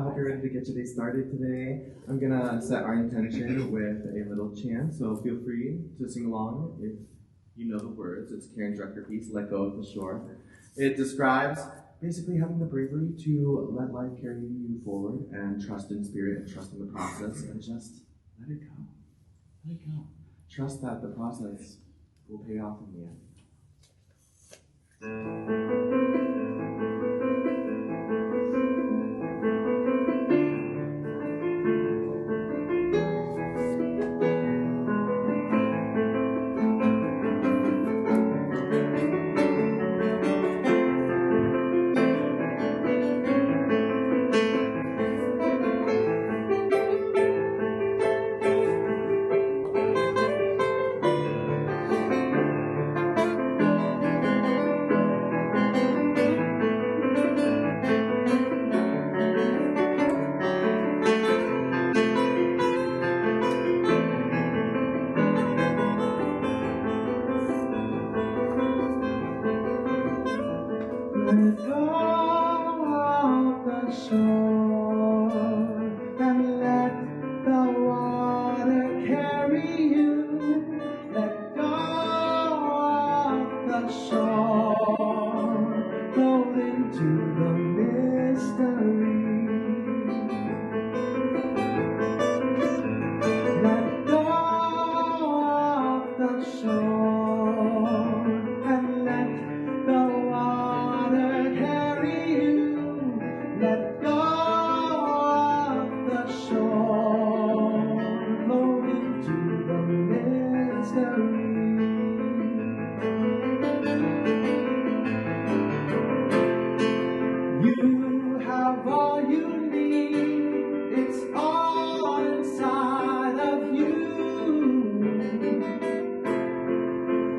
hope you're ready to get your day started today. I'm going to set our intention with a little chant, so feel free to sing along if you know the words. It's Karen's record piece, Let Go of the Shore. It describes basically having the bravery to let life carry you forward and trust in spirit and trust in the process and just let it go. Let it go. Trust that the process will pay off in the end.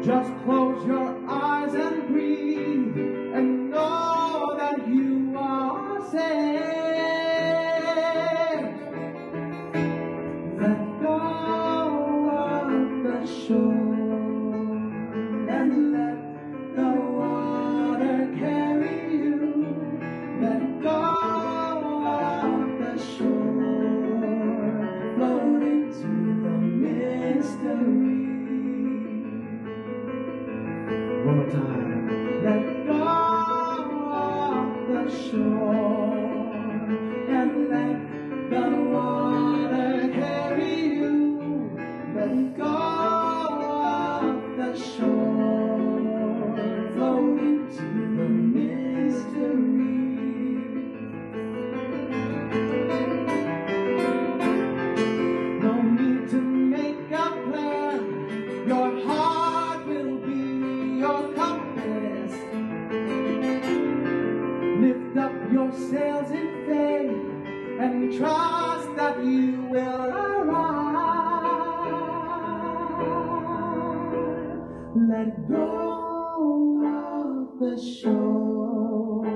Just close your eyes and breathe and know that you are safe. Let go of the shore and let the water carry you. Let go of the shore, float into the mystery. One more time. Let go of the shore and let the water carry you. Let go of the shore, float into the mystery. No need to make a plan. Your heart will be your compass. Lift up your sails in faith and trust that you will arrive. Let go of the shore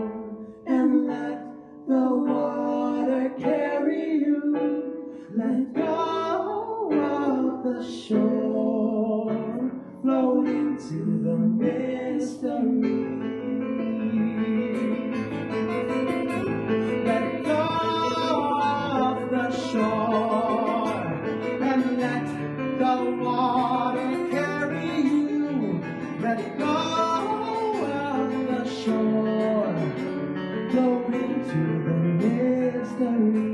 and let the water carry you. Let go of the shore, float into the mystery. Let go of the shore and let the water carry you. Let go of the shore, float into the mystery.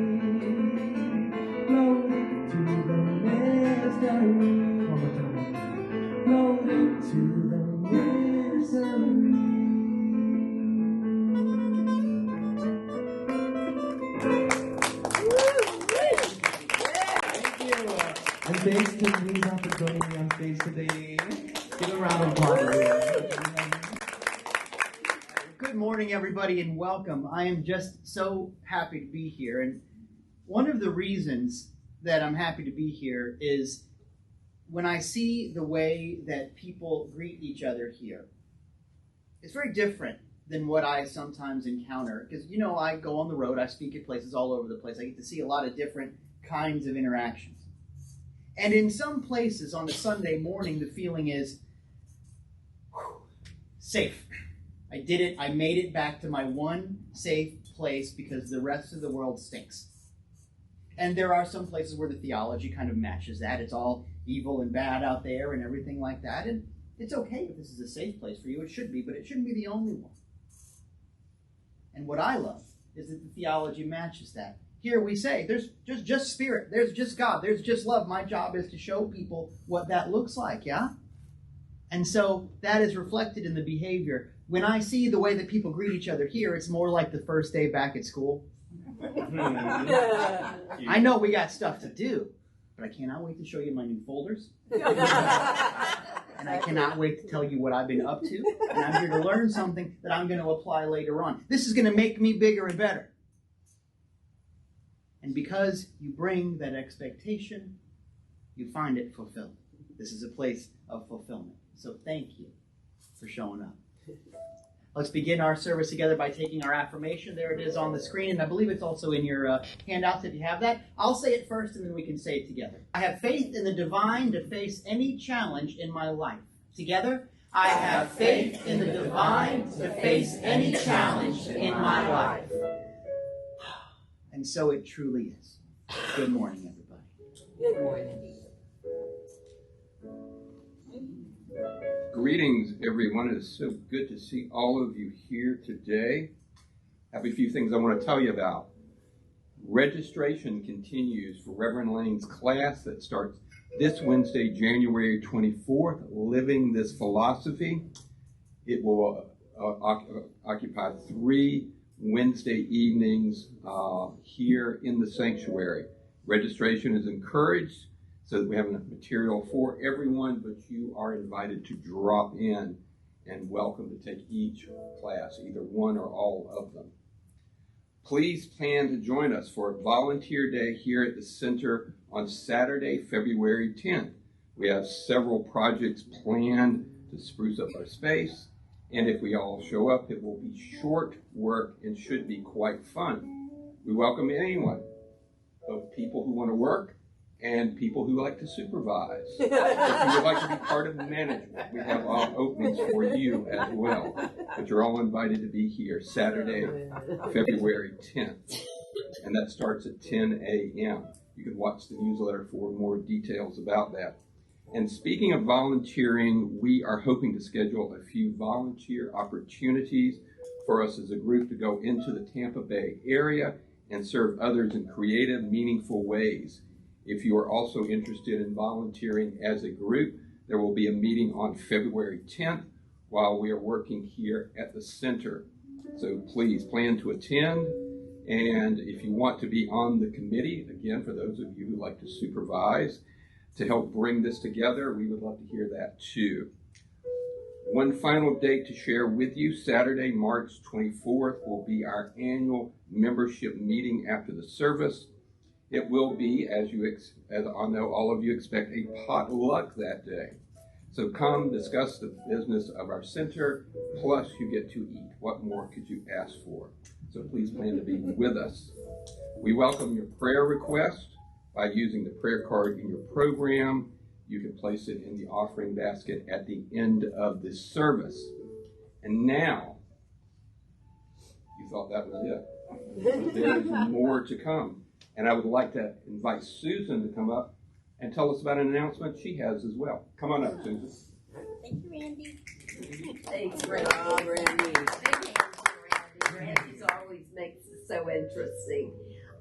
Float into the mystery. One more time. Float into the misery. Thank you. And thanks to Lisa for joining me on stage today. Give a round of applause. Good morning, everybody, and welcome. I am just so happy to be here. And one of the reasons that I'm happy to be here is when I see the way that people greet each other here. It's very different than what I sometimes encounter. Because, you know, I go on the road, I speak at places all over the place. I get to see a lot of different kinds of interactions. And in some places on a Sunday morning, the feeling is, whew, safe. I did it. I made it back to my one safe place because the rest of the world stinks. And there are some places where the theology kind of matches that. It's all evil and bad out there and everything like that. And it's okay if this is a safe place for you. It should be, but it shouldn't be the only one. And what I love is that the theology matches that. Here we say, there's just spirit. There's just God. There's just love. My job is to show people what that looks like, yeah? And so that is reflected in the behavior. When I see the way that people greet each other here, it's more like the first day back at school. I know we got stuff to do, but I cannot wait to show you my new folders. And I cannot wait to tell you what I've been up to. And I'm here to learn something that I'm going to apply later on. This is going to make me bigger and better. And because you bring that expectation, you find it fulfilled. This is a place of fulfillment. So thank you for showing up. Let's begin our service together by taking our affirmation. There it is on the screen, and I believe it's also in your handouts if you have that. I'll say it first, and then we can say it together. I have faith in the divine to face any challenge in my life. Together, I have faith in the divine to face any challenge in my life. And so it truly is. Good morning, everybody. Good morning. Greetings, everyone. It is so good to see all of you here today. I have a few things I want to tell you about. Registration continues for Reverend Lane's class that starts this Wednesday, January 24th, Living This Philosophy. It will occupy 3 Wednesday evenings here in the sanctuary. Registration is encouraged so that we have enough material for everyone, but you are invited to drop in and welcome to take each class, either one or all of them. Please plan to join us for a volunteer day here at the center on Saturday, February 10th. We have several projects planned to spruce up our space, and if we all show up, it will be short work and should be quite fun. We welcome anyone, both people who want to work and people who like to supervise. If you would like to be part of management, we have all openings for you as well. But you're all invited to be here Saturday, February 10th. And that starts at 10 a.m. You can watch the newsletter for more details about that. And speaking of volunteering, we are hoping to schedule a few volunteer opportunities for us as a group to go into the Tampa Bay area and serve others in creative, meaningful ways. If you are also interested in volunteering as a group, there will be a meeting on February 10th while we are working here at the center. So please plan to attend. And if you want to be on the committee, again, for those of you who like to supervise, to help bring this together, we would love to hear that too. One final date to share with you, Saturday, March 24th, will be our annual membership meeting after the service. It will be, as I know all of you expect, a potluck that day. So come discuss the business of our center, plus you get to eat. What more could you ask for? So please plan to be with us. We welcome your prayer request by using the prayer card in your program. You can place it in the offering basket at the end of this service. And now, you thought that was it. But there is more to come. And I would like to invite Susan to come up and tell us about an announcement she has as well. Come on up, Susan. Thank you, Randy. Thanks, Randy. Randy's always makes it so interesting.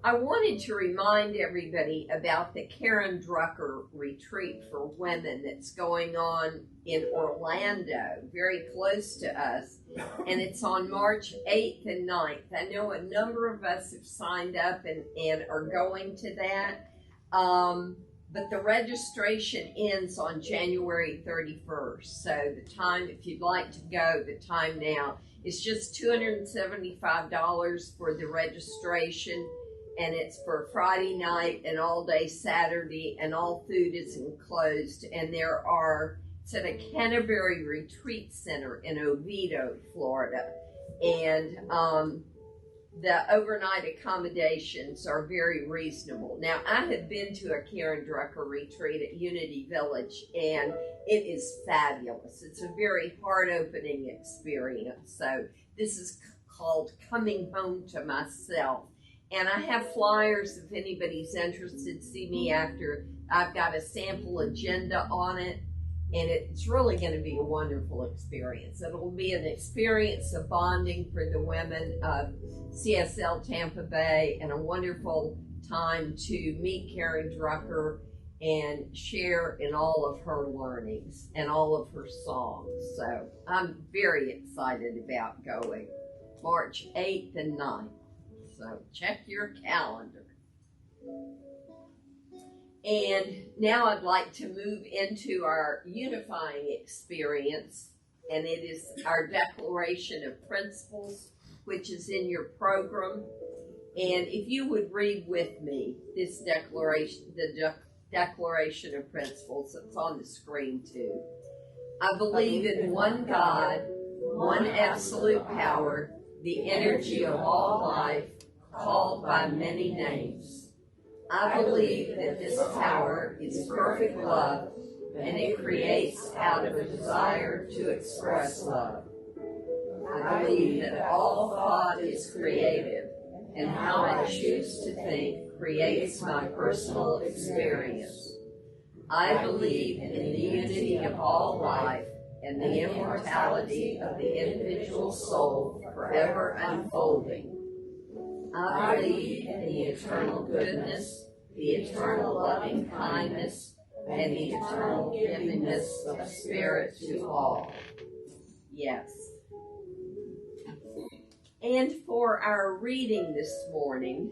I wanted to remind everybody about the Karen Drucker retreat for women that's going on in Orlando, very close to us, and it's on March 8th and 9th. I know a number of us have signed up and are going to that, but the registration ends on January 31st, so the time, if you'd like to go, the time now is just $275 for the registration. And it's for Friday night and all day Saturday, and all food is enclosed. And it's at a Canterbury Retreat Center in Oviedo, Florida. And the overnight accommodations are very reasonable. Now, I have been to a Karen Drucker retreat at Unity Village, and it is fabulous. It's a very heart-opening experience. So this is called Coming Home to Myself. And I have flyers if anybody's interested. See me after. I've got a sample agenda on it. And it's really going to be a wonderful experience. It'll be an experience of bonding for the women of CSL Tampa Bay, and a wonderful time to meet Karen Drucker and share in all of her learnings and all of her songs. So I'm very excited about going March 8th and 9th. So check your calendar. And now I'd like to move into our unifying experience, and it is our Declaration of Principles, which is in your program. And if you would read with me this declaration, the Declaration of Principles, it's on the screen too. I believe in one God, one absolute power, the energy of all life, called by many names. I believe that this power is perfect love, and it creates out of a desire to express love. I believe that all thought is creative, and how I choose to think creates my personal experience. I believe in the unity of all life and the immortality of the individual soul forever unfolding. I believe in the eternal goodness, the eternal loving kindness, and the eternal givingness of Spirit to all. Yes. And for our reading this morning,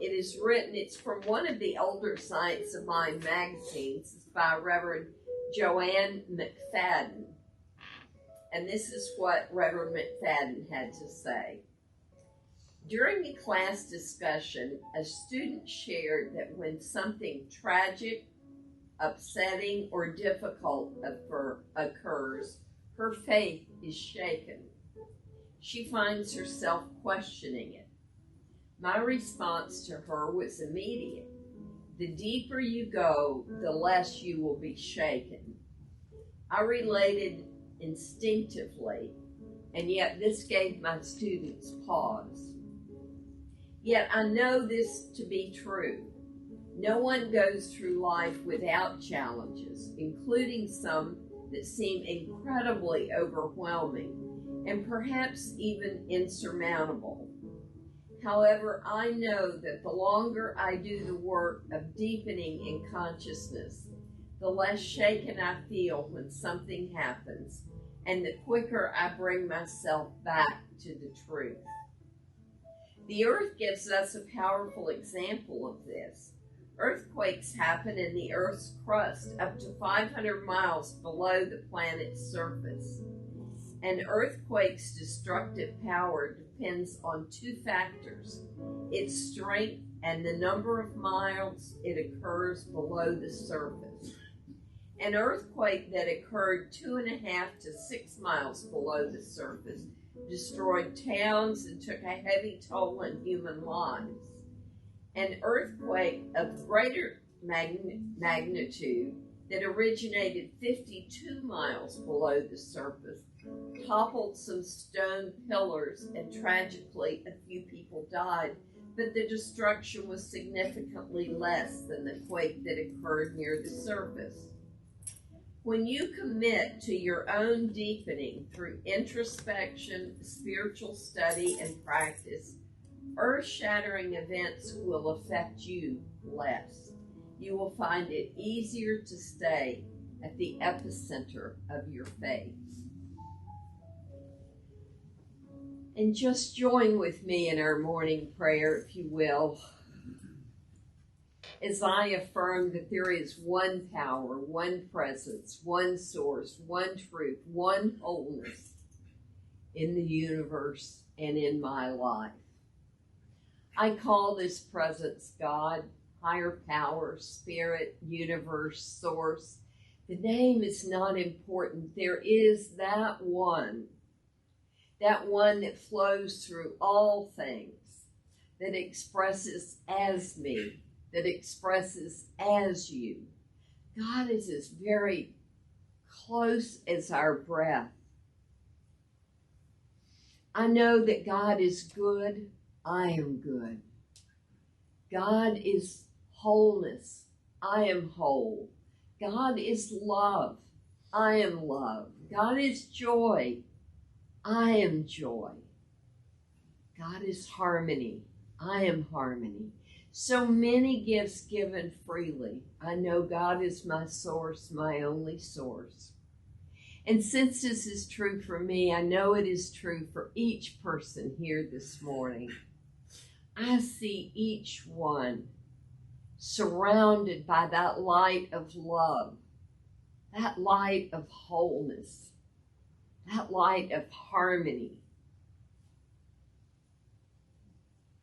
it is written, it's from one of the older Science of Mind magazines. It's by Reverend Joanne McFadden. And this is what Reverend McFadden had to say. During a class discussion, a student shared that when something tragic, upsetting, or difficult occurs, her faith is shaken. She finds herself questioning it. My response to her was immediate. The deeper you go, the less you will be shaken. I related instinctively, and yet this gave my students pause. Yet I know this to be true. No one goes through life without challenges, including some that seem incredibly overwhelming and perhaps even insurmountable. However, I know that the longer I do the work of deepening in consciousness, the less shaken I feel when something happens, and the quicker I bring myself back to the truth. The earth gives us a powerful example of this. Earthquakes happen in the Earth's crust up to 500 miles below the planet's surface. An earthquake's destructive power depends on two factors: its strength and the number of miles it occurs below the surface. An earthquake that occurred 2.5 to 6 miles below the surface destroyed towns and took a heavy toll on human lives. An earthquake of greater magnitude that originated 52 miles below the surface toppled some stone pillars, and tragically a few people died, but the destruction was significantly less than the quake that occurred near the surface. When you commit to your own deepening through introspection, spiritual study, and practice, earth-shattering events will affect you less. You will find it easier to stay at the epicenter of your faith. And just join with me in our morning prayer, if you will, as I affirm that there is one power, one presence, one source, one truth, one wholeness in the universe and in my life. I call this presence God, higher power, spirit, universe, source. The name is not important. There is that one that flows through all things, that expresses as me, that expresses as you. God is as very close as our breath. I know that God is good. I am good. God is wholeness. I am whole. God is love. I am love. God is joy. I am joy. God is harmony. I am harmony. So many gifts given freely. I know God is my source, my only source. And since this is true for me, I know it is true for each person here this morning. I see each one surrounded by that light of love, that light of wholeness, that light of harmony,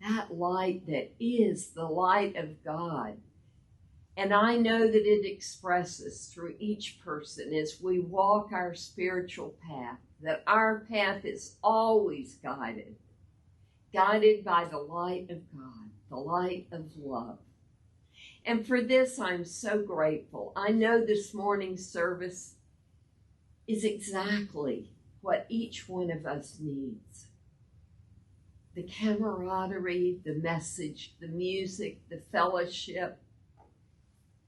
that light that is the light of God. And I know that it expresses through each person as we walk our spiritual path, that our path is always guided by the light of God, the light of love. And for this, I'm so grateful. I know this morning's service is exactly what each one of us needs. The camaraderie, the message, the music, the fellowship,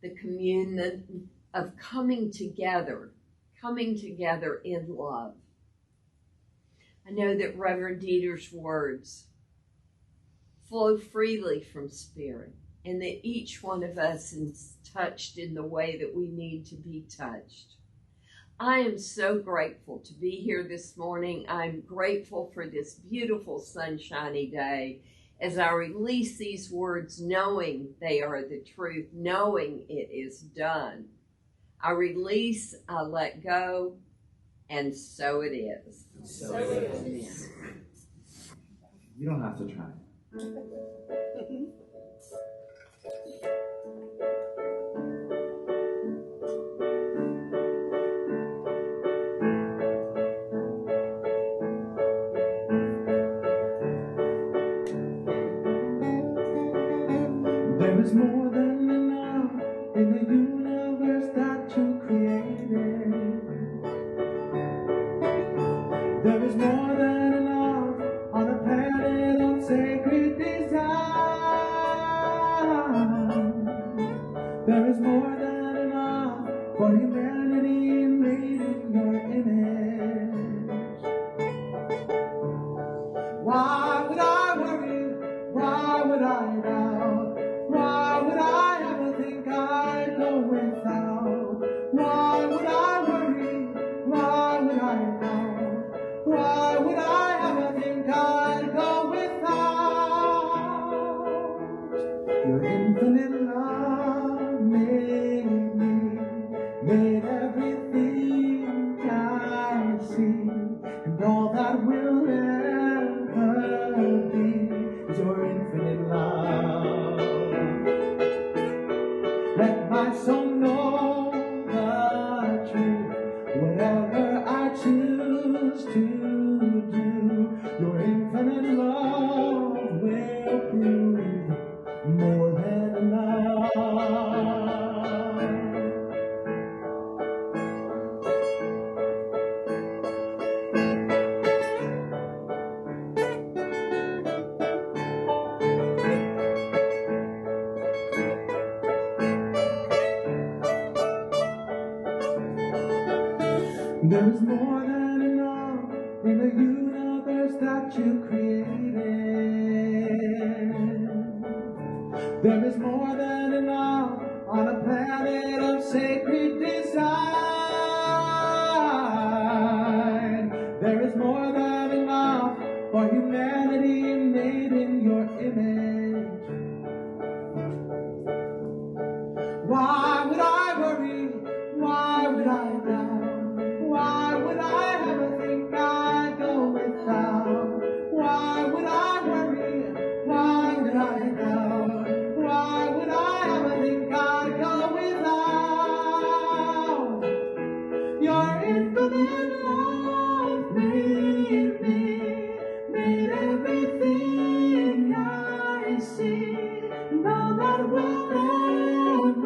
the communion of coming together in love. I know that Reverend Dieter's words flow freely from Spirit, and that each one of us is touched in the way that we need to be touched. I am so grateful to be here this morning. I'm grateful for this beautiful sunshiny day as I release these words, knowing they are the truth, knowing it is done. I release, I let go, and so it is. So it is. You don't have to try. There is more than enough in the universe that you created. There is more than enough on a planet of sacred design. There is more than enough for humanity made in your image. Why would I worry? Why would I doubt? Why would I ever think I'd go without? Why would I worry? Why would I doubt? Why would I ever think I'd go without? Your infinite love made me, made everything I see, and all that will ever be is your infinite love. Let my soul know the truth, whatever I choose to do, your infinite love will prove more than enough. There is more than enough in the universe that you created. There is more than enough on a planet of sacred design. There is more than enough for humanity made in your image. Why would I worry? Why would I doubt? Why would I ever think I'd go without? Why would I worry? Why would I doubt? Why would I ever think I'd go without? Your infinite love made me, made everything I see, and all that will ever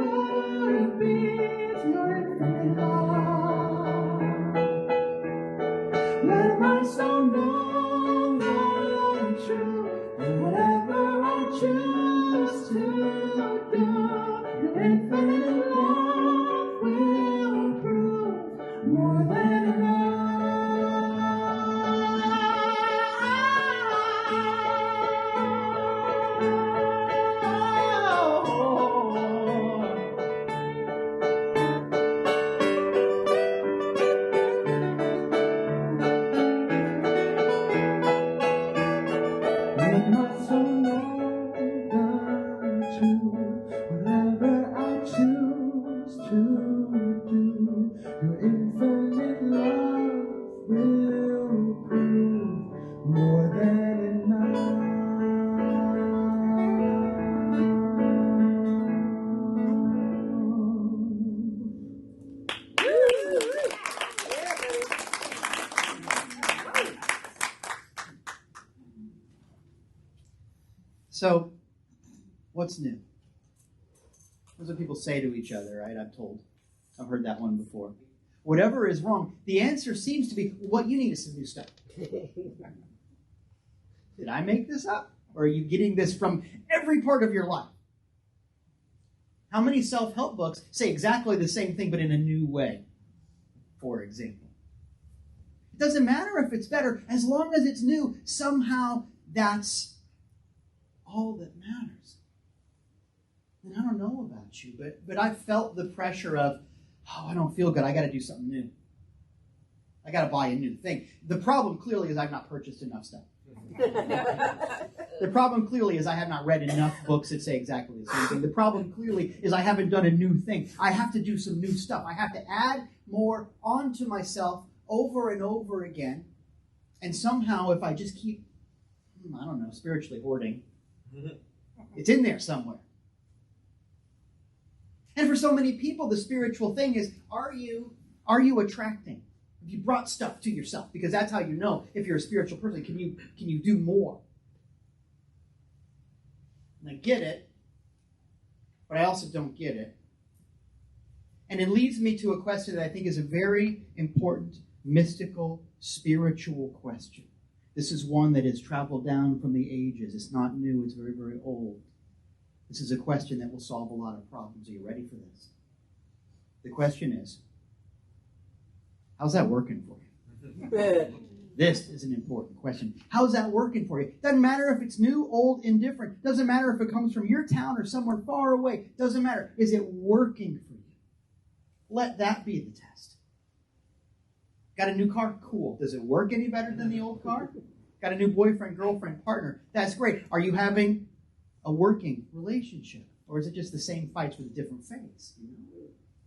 So, what's new? That's what people say to each other, right? I've heard that one before. Whatever is wrong, the answer seems to be, what you need is some new stuff. Did I make this up? Or are you getting this from every part of your life? How many self-help books say exactly the same thing but in a new way, for example? It doesn't matter if it's better, as long as it's new, somehow that's all that matters. And I don't know about you, but I felt the pressure of, oh, I don't feel good, I got to do something new. I got to buy a new thing. The problem clearly is I've not purchased enough stuff. The problem clearly is I have not read enough books that say exactly the same thing. The problem clearly is I haven't done a new thing. I have to do some new stuff. I have to add more onto myself over and over again. And somehow if I just keep, I don't know, spiritually hoarding, it's in there somewhere. And for so many people, the spiritual thing is, are you attracting? Have you brought stuff to yourself? Because that's how you know if you're a spiritual person. Can you do more? And I get it, but I also don't get it. And it leads me to a question that I think is a very important, mystical, spiritual question. This is one that has traveled down from the ages. It's not new. It's very, very old. This is a question that will solve a lot of problems. Are you ready for this? The question is, how's that working for you? This is an important question. How's that working for you? Doesn't matter if it's new, old, indifferent. Doesn't matter if it comes from your town or somewhere far away. Doesn't matter. Is it working for you? Let that be the test. Got a new car? Cool. Does it work any better than the old car? Got a new boyfriend, girlfriend, partner? That's great. Are you having a working relationship? Or is it just the same fights with a different face?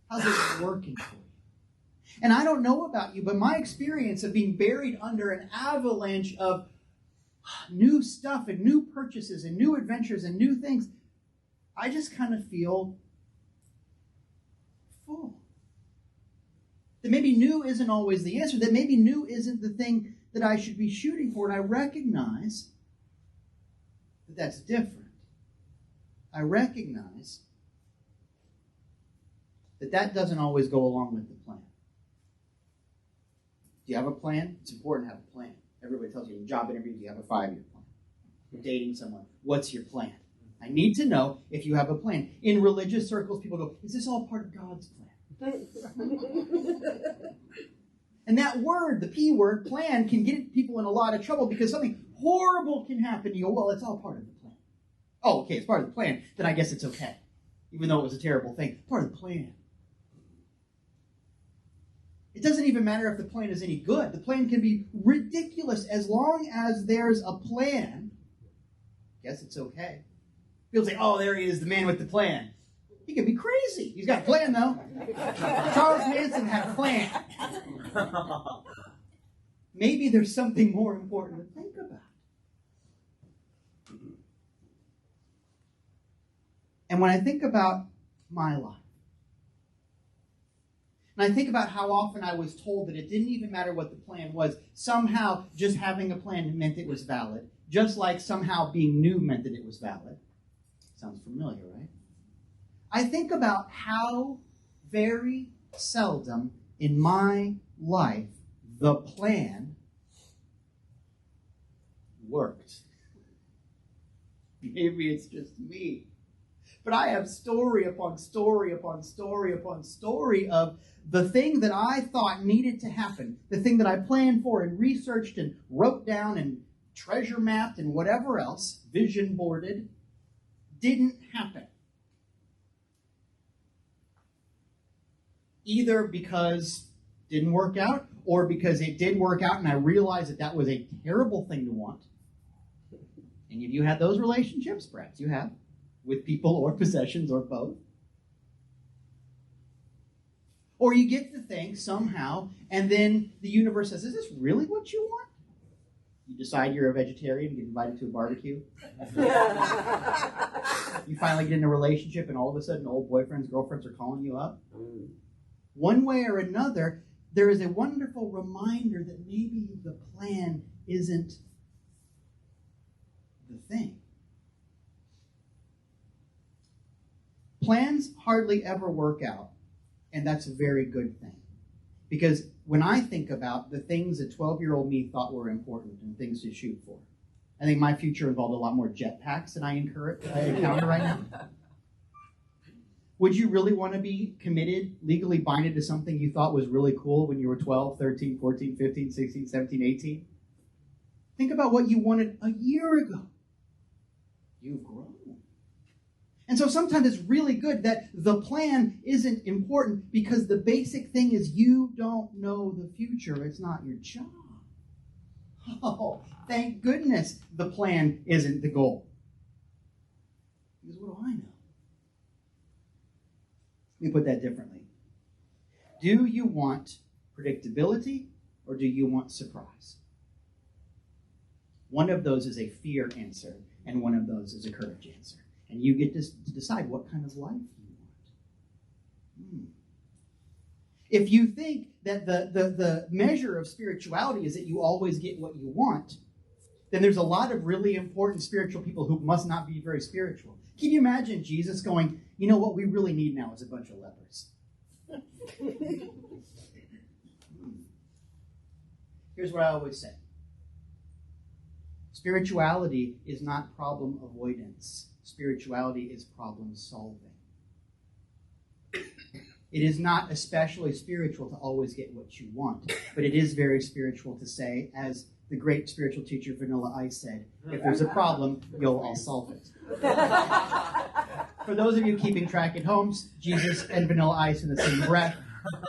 How's it working for you? And I don't know about you, but my experience of being buried under an avalanche of new stuff and new purchases and new adventures and new things, I just kind of feel full. That maybe new isn't always the answer, that maybe new isn't the thing that I should be shooting for, and I recognize that that's different. I recognize that doesn't always go along with the plan. Do you have a plan? It's important to have a plan. Everybody tells you in job interviews you have a 5-year plan. You're dating someone. What's your plan? I need to know if you have a plan. In religious circles, people go, is this all part of God's plan? And that word, the P word, plan, can get people in a lot of trouble because something horrible can happen. You go, well, it's all part of the plan. Oh, okay, it's part of the plan. Then I guess it's okay. Even though it was a terrible thing. Part of the plan. It doesn't even matter if the plan is any good. The plan can be ridiculous as long as there's a plan. I guess it's okay. People say, oh, there he is, the man with the plan. He can be crazy. He's got a plan, though. Charles Manson had a plan. Maybe there's something more important to think about. And when I think about my life, and I think about how often I was told that it didn't even matter what the plan was. Somehow just having a plan meant it was valid. Just like somehow being new meant that it was valid. Sounds familiar, right? I think about how very seldom in my life the plan worked. Maybe it's just me. But I have story upon story upon story upon story of the thing that I thought needed to happen, the thing that I planned for and researched and wrote down and treasure mapped and whatever else, vision boarded, didn't happen. Either because it didn't work out, or because it did work out and I realized that was a terrible thing to want. Any of you had those relationships? Perhaps you have. With people or possessions or both. Or you get the thing somehow, and then the universe says, is this really what you want? You decide you're a vegetarian and get invited to a barbecue. You finally get in a relationship, and all of a sudden old boyfriends, girlfriends are calling you up. One way or another, there is a wonderful reminder that maybe the plan isn't the thing. Plans hardly ever work out, and that's a very good thing. Because when I think about the things that 12-year-old me thought were important and things to shoot for, I think my future involved a lot more jetpacks than I encounter right now. Would you really want to be committed, legally binded to something you thought was really cool when you were 12, 13, 14, 15, 16, 17, 18? Think about what you wanted a year ago. You've grown. And so sometimes it's really good that the plan isn't important because the basic thing is you don't know the future. It's not your job. Oh, thank goodness the plan isn't the goal. Because what do I know? Let me put that differently. Do you want predictability or do you want surprise? One of those is a fear answer, and one of those is a courage answer. And you get to decide what kind of life you want. If you think that the measure of spirituality is that you always get what you want, then there's a lot of really important spiritual people who must not be very spiritual. Can you imagine Jesus going, you know what we really need now is a bunch of lepers? Here's what I always say. Spirituality is not problem avoidance. Spirituality is problem solving. It is not especially spiritual to always get what you want, but it is very spiritual to say, as the great spiritual teacher Vanilla Ice said, if there's a problem, yo, I'll solve it. For those of you keeping track at home, Jesus and Vanilla Ice in the same breath,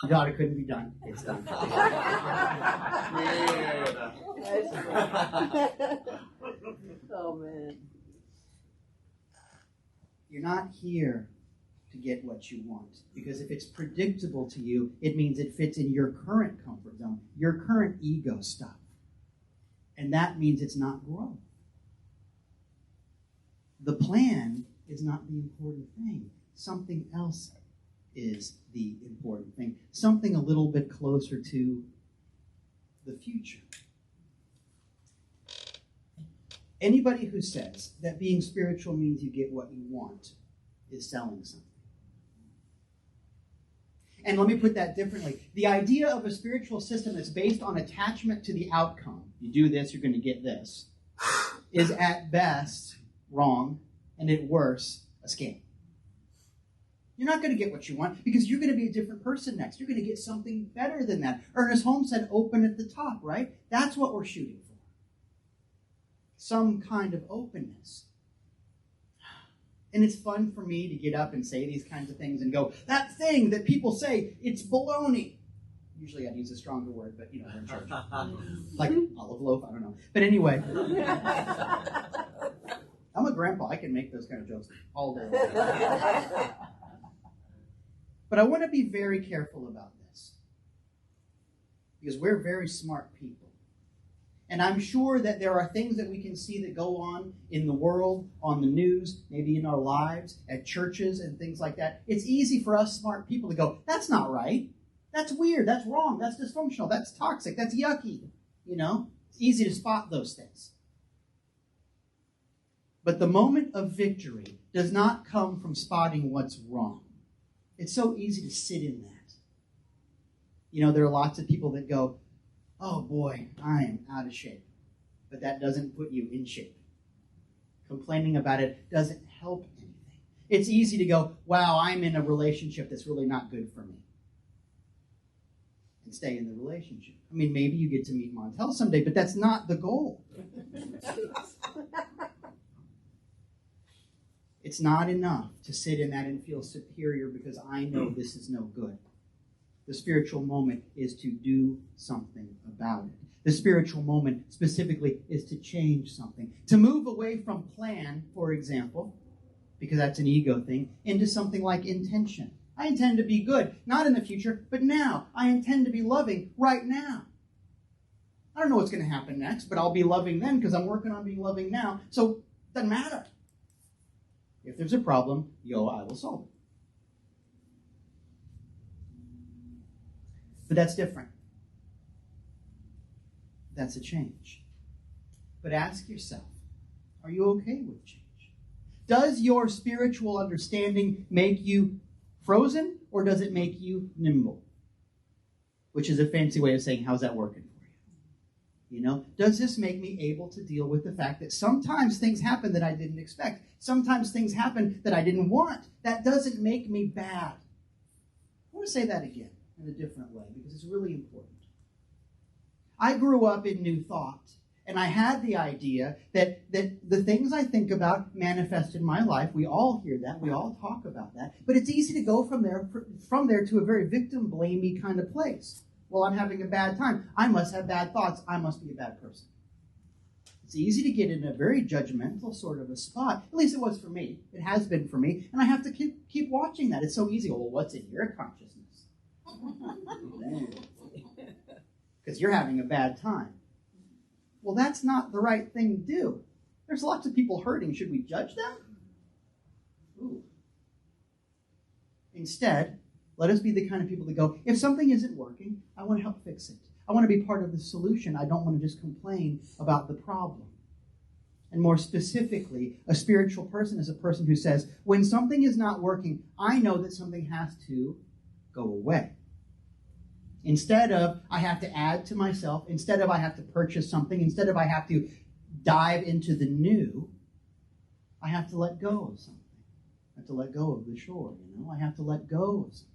you thought it couldn't be done. It's done. Oh, man. You're not here to get what you want. Because if it's predictable to you, it means it fits in your current comfort zone, your current ego stuff. And that means it's not growth. The plan is not the important thing. Something else is the important thing. Something a little bit closer to the future. Anybody who says that being spiritual means you get what you want is selling something. And let me put that differently. The idea of a spiritual system that's based on attachment to the outcome, you do this, you're going to get this, is at best wrong, and at worst, a scam. You're not going to get what you want because you're going to be a different person next. You're going to get something better than that. Ernest Holmes said, open at the top, right? That's what we're shooting for. Some kind of openness. And it's fun for me to get up and say these kinds of things and go, that thing that people say, it's baloney. Usually I'd use a stronger word, but we're in church. Like olive loaf, I don't know. But anyway, I'm a grandpa. I can make those kind of jokes all day long. But I want to be very careful about this. Because we're very smart people. And I'm sure that there are things that we can see that go on in the world, on the news, maybe in our lives, at churches and things like that. It's easy for us smart people to go, that's not right. That's weird. That's wrong. That's dysfunctional. That's toxic. That's yucky. It's easy to spot those things. But the moment of victory does not come from spotting what's wrong. It's so easy to sit in that. There are lots of people that go, oh boy, I am out of shape. But that doesn't put you in shape. Complaining about it doesn't help anything. It's easy to go, wow, I'm in a relationship that's really not good for me. And stay in the relationship. I mean, maybe you get to meet Montel someday, but that's not the goal. It's not enough to sit in that and feel superior because I know this is no good. The spiritual moment is to do something about it. The spiritual moment specifically is to change something. To move away from plan, for example, because that's an ego thing, into something like intention. I intend to be good, not in the future, but now. I intend to be loving right now. I don't know what's going to happen next, but I'll be loving then because I'm working on being loving now. So it doesn't matter. If there's a problem, I will solve it. But that's different. That's a change. But ask yourself, are you okay with change? Does your spiritual understanding make you frozen, or does it make you nimble? Which is a fancy way of saying, how's that working for you? You know, does this make me able to deal with the fact that sometimes things happen that I didn't expect? Sometimes things happen that I didn't want. That doesn't make me bad. I want to say that again in a different way because it's really important. I grew up in New Thought, and I had the idea that the things I think about manifest in my life. We all hear that. We all talk about that. But it's easy to go from there to a very victim-blamey kind of place. Well, I'm having a bad time. I must have bad thoughts. I must be a bad person. It's easy to get in a very judgmental sort of a spot. At least it was for me. It has been for me. And I have to keep watching that. It's so easy. Well, what's in your consciousness? Because you're having a bad time. Well, that's not the right thing to do. There's lots of people hurting. Should we judge them? Ooh. Instead, let us be the kind of people that go, if something isn't working, I want to help fix it. I want to be part of the solution. I don't want to just complain about the problem. And more specifically, a spiritual person is a person who says, when something is not working, I know that something has to go away. Instead of, I have to add to myself, instead of I have to purchase something, instead of I have to dive into the new, I have to let go of something. I have to let go of the shore, you know? I have to let go of something.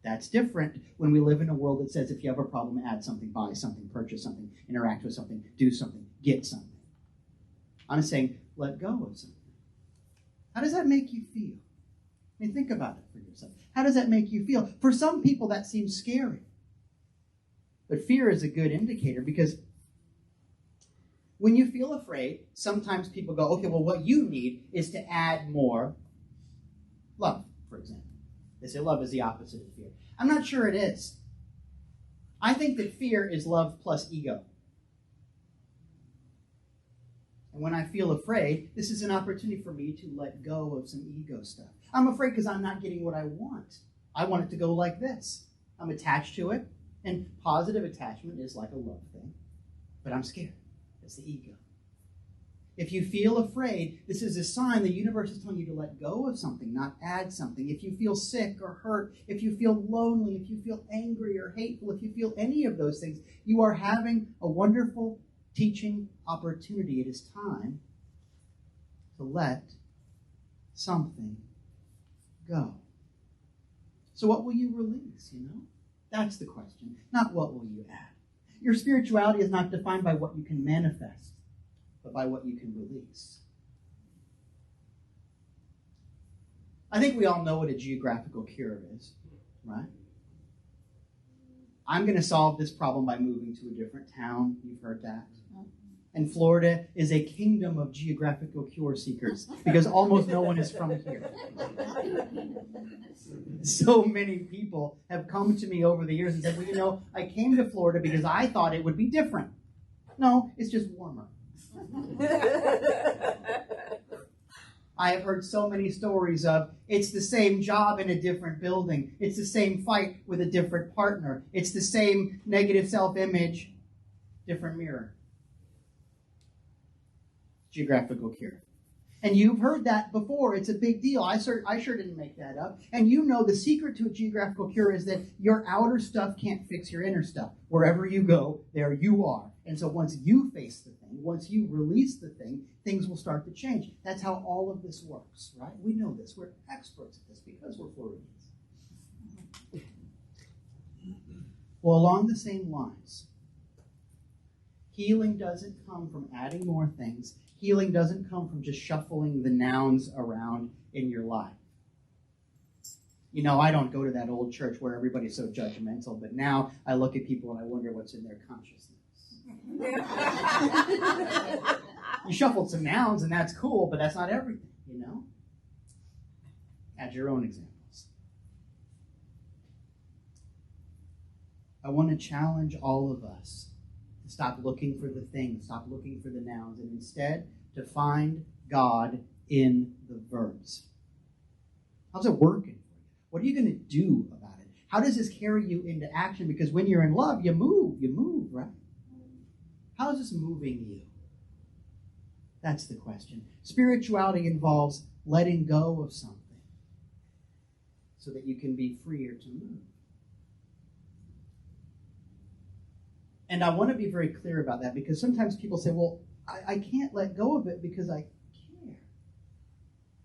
That's different when we live in a world that says if you have a problem, add something, buy something, purchase something, interact with something, do something, get something. I'm saying, let go of something. How does that make you feel? I mean, think about it for yourself. How does that make you feel? For some people, that seems scary. But fear is a good indicator because when you feel afraid, sometimes people go, okay, well, what you need is to add more love, for example. They say love is the opposite of fear. I'm not sure it is. I think that fear is love plus ego. And when I feel afraid, this is an opportunity for me to let go of some ego stuff. I'm afraid because I'm not getting what I want. I want it to go like this. I'm attached to it, and positive attachment is like a love thing. But I'm scared. It's the ego. If you feel afraid, this is a sign the universe is telling you to let go of something, not add something. If you feel sick or hurt, if you feel lonely, if you feel angry or hateful, if you feel any of those things, you are having a wonderful teaching opportunity. It is time to let something go. So what will you release, you know? That's the question, not what will you add. Your spirituality is not defined by what you can manifest, but by what you can release. I think we all know what a geographical cure is, right? I'm going to solve this problem by moving to a different town. You've heard that. And Florida is a kingdom of geographical cure seekers because almost no one is from here. So many people have come to me over the years and said, well, you know, I came to Florida because I thought it would be different. No, it's just warmer. I have heard so many stories of it's the same job in a different building. It's the same fight with a different partner. It's the same negative self-image, different mirror. Geographical cure. And you've heard that before. It's a big deal. I sure didn't make that up. And you know the secret to a geographical cure is that your outer stuff can't fix your inner stuff. Wherever you go, there you are. And so once you face the thing, once you release the thing, things will start to change. That's how all of this works, right? We know this. We're experts at this because we're Floridians. Well, along the same lines, healing doesn't come from adding more things. Healing doesn't come from just shuffling the nouns around in your life. You know, I don't go to that old church where everybody's so judgmental, but now I look at people and I wonder what's in their consciousness. You shuffled some nouns and that's cool, but that's not everything, you know? Add your own examples. I want to challenge all of us to stop looking for the things, stop looking for the nouns, and instead to find God in the verbs. How's it working for you? What are you going to do about it? How does this carry you into action? Because when you're in love, you move, right? How is this moving you? That's the question. Spirituality involves letting go of something so that you can be freer to move. And I want to be very clear about that, because sometimes people say, well, I can't let go of it because I care.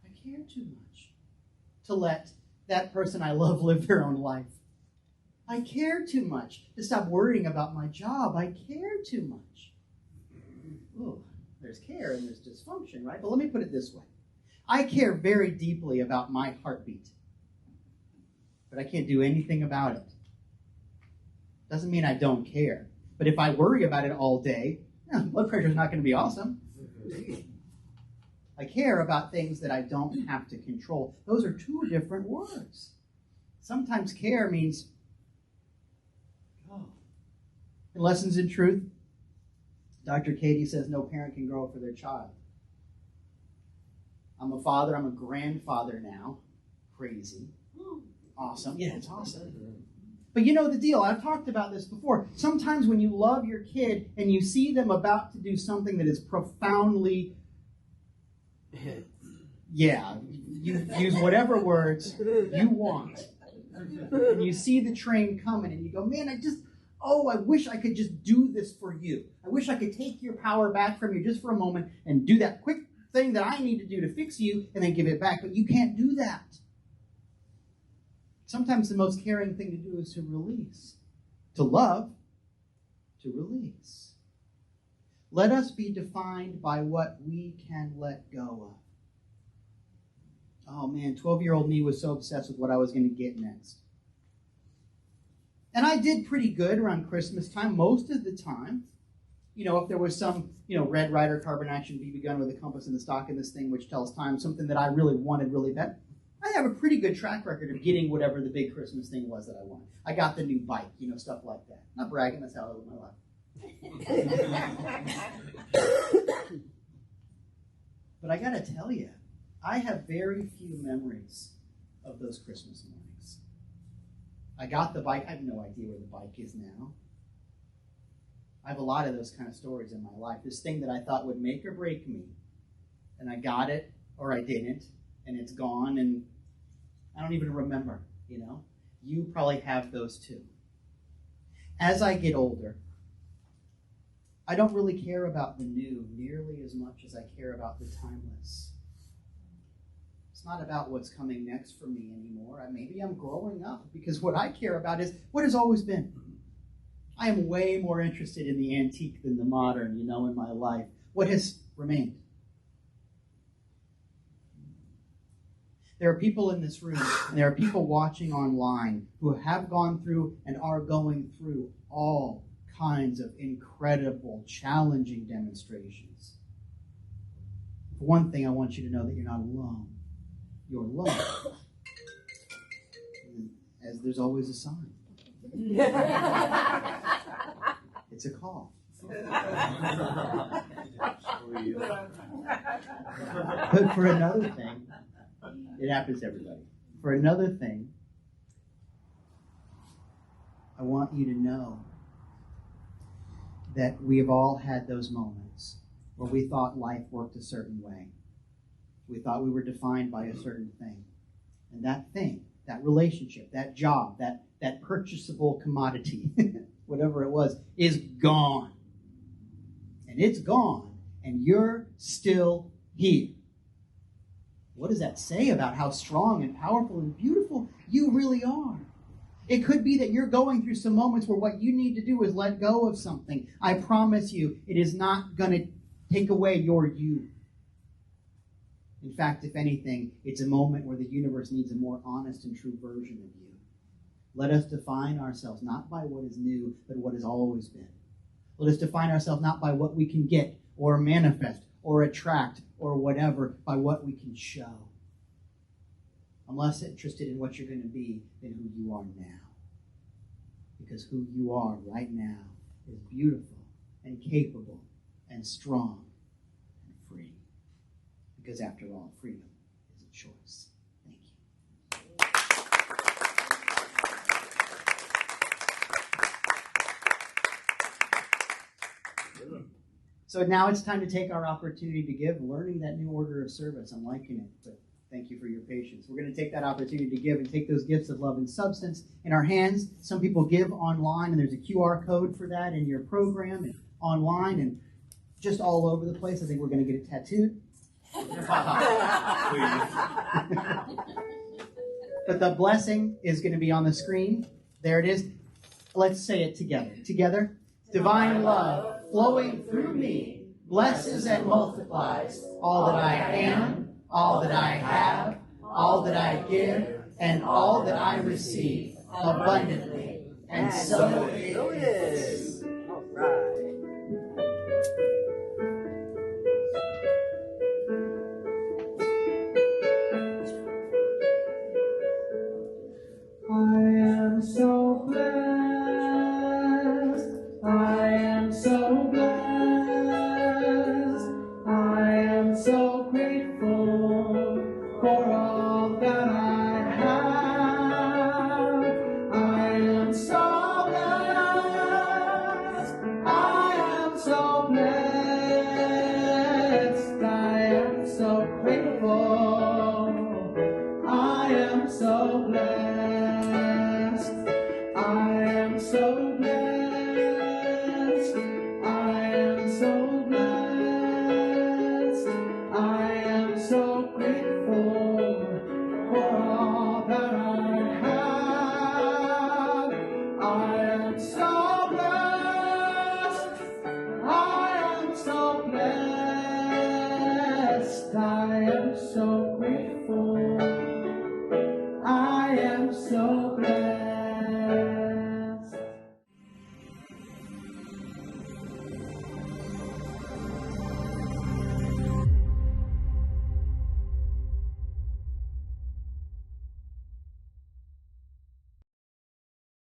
I care too much to let that person I love live their own life. I care too much to stop worrying about my job. I care too much. Oh, there's care and there's dysfunction, right? But let me put it this way. I care very deeply about my heartbeat, but I can't do anything about it. Doesn't mean I don't care. But if I worry about it all day, blood pressure is not going to be awesome. I care about things that I don't have to control. Those are two different words. Sometimes care means, in Lessons in Truth, Dr. Katie says no parent can grow for their child. I'm a father, I'm a grandfather now. Crazy. Awesome. Yeah, it's awesome. But you know the deal. I've talked about this before. Sometimes when you love your kid and you see them about to do something that is profoundly, you use whatever words you want. And you see the train coming and you go, man, I wish I could just do this for you. I wish I could take your power back from you just for a moment and do that quick thing that I need to do to fix you and then give it back. But you can't do that. Sometimes the most caring thing to do is to release. To love, to release. Let us be defined by what we can let go of. Oh man, 12-year-old me was so obsessed with what I was going to get next. And I did pretty good around Christmas time most of the time. You know, if there was some, Red Ryder carbon action BB gun with a compass in the stock in this thing which tells time, something that I really wanted really bad, I have a pretty good track record of getting whatever the big Christmas thing was that I wanted. I got the new bike, stuff like that. Not bragging, that's how I live my life. But I got to tell you, I have very few memories of those Christmas mornings. I got the bike. I have no idea where the bike is now. I have a lot of those kind of stories in my life. This thing that I thought would make or break me, and I got it, or I didn't, and it's gone, and I don't even remember, You probably have those too. As I get older, I don't really care about the new nearly as much as I care about the timeless. It's not about what's coming next for me anymore. Maybe I'm growing up, because what I care about is what has always been. I am way more interested in the antique than the modern, in my life. What has remained? There are people in this room, and there are people watching online who have gone through and are going through all kinds of incredible, challenging demonstrations. For one thing, I want you to know that you're not alone. You're loved. As there's always a sign. It's a call. But for another thing, it happens to everybody. For another thing, I want you to know that we have all had those moments where we thought life worked a certain way. We thought we were defined by a certain thing. And that thing, that relationship, that job, that purchasable commodity, whatever it was, is gone. And it's gone, and you're still here. What does that say about how strong and powerful and beautiful you really are? It could be that you're going through some moments where what you need to do is let go of something. I promise you, it is not going to take away your you. In fact, if anything, it's a moment where the universe needs a more honest and true version of you. Let us define ourselves not by what is new, but what has always been. Let us define ourselves not by what we can get or manifest or attract or whatever, by what we can show. I'm less interested in what you're going to be than who you are now. Because who you are right now is beautiful and capable and strong and free. Because after all, freedom is a choice. Thank you. So now it's time to take our opportunity to give, learning that new order of service. I'm liking it, but thank you for your patience. We're going to take that opportunity to give and take those gifts of love and substance in our hands. Some people give online, and there's a QR code for that in your program and online and just all over the place. I think we're going to get it tattooed. But the blessing is going to be on the screen. There it is. Let's say it together. Together. Divine love flowing through me blesses and multiplies all that I am, all that I have, all that I give, and all that I receive abundantly. And so it is. All right. I am so blessed. I am so blessed. I am so grateful for all that I have. I am so blessed. I am so blessed. I am so grateful. I am so blessed. I am so blessed. I am so blessed. I am so grateful for all that I have. I am so blessed. I am so blessed. I am so grateful. I am so blessed.